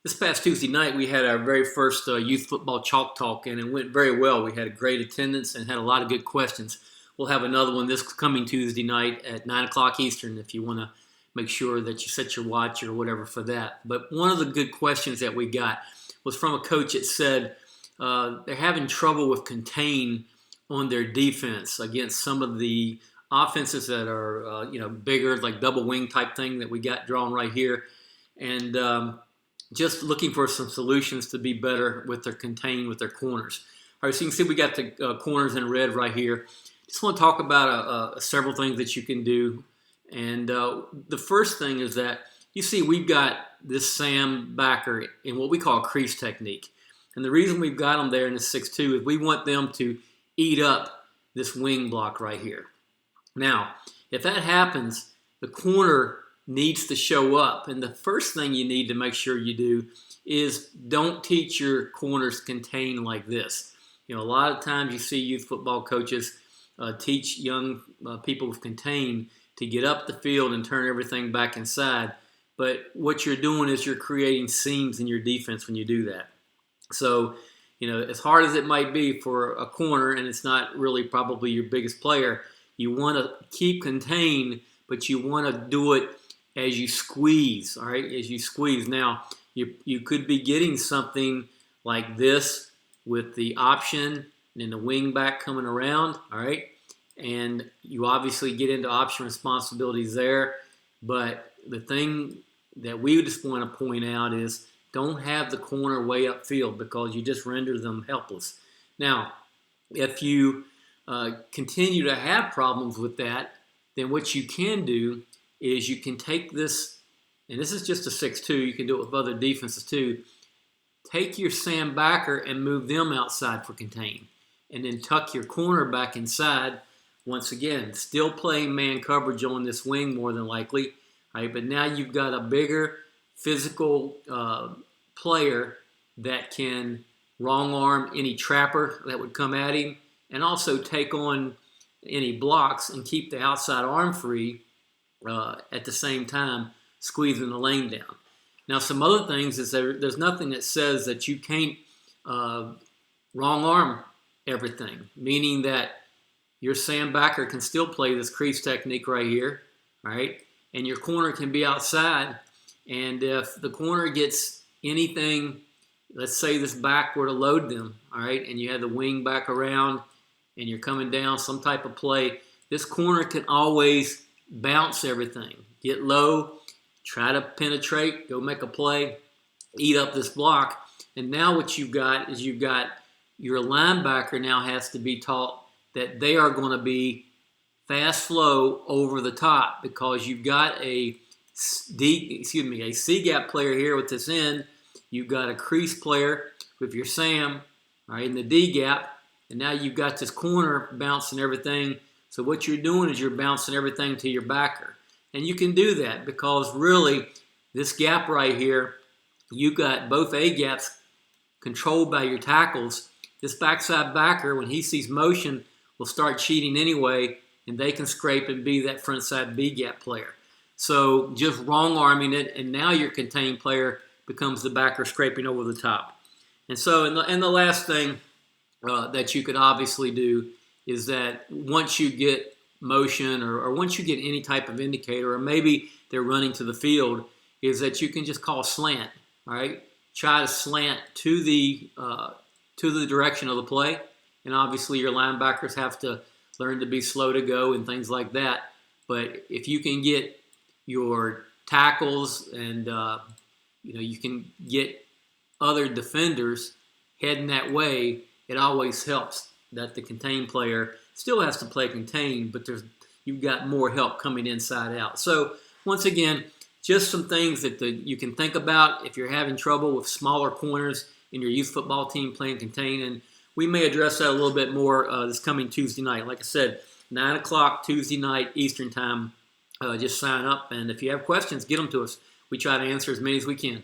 This past Tuesday night, we had our very first youth football chalk talk, and it went very well. We had a great attendance and had a lot of good questions. We'll have another one this coming Tuesday night at 9 o'clock Eastern if you want to make sure that you set your watch or whatever for that. But one of the good questions that we got was from a coach that said they're having trouble with contain on their defense against some of the offenses that are bigger, like double wing type thing that we got drawn right here. And just looking for some solutions to be better with their contain with their corners. All right, so you can see we got the corners in red right here. Just want to talk about several things that you can do. And the first thing is that you see we've got this Sam backer in what we call crease technique. And the reason we've got them there in the 6-2 is we want them to eat up this wing block right here. Now, if that happens, the corner needs to show up. And the first thing you need to make sure you do is don't teach your corners contain like this. You know, a lot of times you see youth football coaches teach young people with contain to get up the field and turn everything back inside. But what you're doing is you're creating seams in your defense when you do that. So, you know, as hard as it might be for a corner, and it's not really probably your biggest player, you want to keep contained, but you want to do it as you squeeze, all right, as you squeeze. Now, you could be getting something like this with the option and then the wing back coming around, all right? And you obviously get into option responsibilities there. But the thing that we just want to point out is don't have the corner way upfield because you just render them helpless. Now, if you continue to have problems with that, then what you can do is you can take this, and this is just a 6-2, you can do it with other defenses too. Take your Sam backer and move them outside for contain. And then tuck your corner back inside. Once again, still playing man coverage on this wing more than likely. Right? But now you've got a bigger physical player that can wrong arm any trapper that would come at him and also take on any blocks and keep the outside arm free at the same time squeezing the lane down. Now, some other things is there's nothing that says that you can't wrong arm everything, meaning that your Sam backer can still play this crease technique right here, right? And your corner can be outside. And if the corner gets anything, let's say this back were to load them, all right, and you had the wing back around and you're coming down some type of play, this corner can always bounce everything, get low, try to penetrate, go make a play, eat up this block. And now what you've got is you've got your linebacker now has to be taught that they are going to be fast flow over the top because you've got a C-gap player here with this end. You've got a crease player with your Sam, right, in the D-gap. And now you've got this corner bouncing everything. So what you're doing is you're bouncing everything to your backer. And you can do that because really this gap right here, you've got both A-gaps controlled by your tackles. This backside backer, when he sees motion, will start cheating anyway, and they can scrape and be that frontside B-gap player. So just wrong arming it, and now your contained player becomes the backer scraping over the top. And so, and the last thing that you could obviously do is that once you get motion or once you get any type of indicator, or maybe they're running to the field, is that you can just call slant, all right? Try to slant to the direction of the play. And obviously your linebackers have to learn to be slow to go and things like that. But if you can get your tackles and you can get other defenders heading that way, it always helps that the contained player still has to play contained, but you've got more help coming inside out. So once again, just some things that you can think about if you're having trouble with smaller corners in your youth football team playing contained. And we may address that a little bit more this coming Tuesday night. Like I said, 9 o'clock Tuesday night Eastern time. Just sign up, and if you have questions, get them to us. We try to answer as many as we can.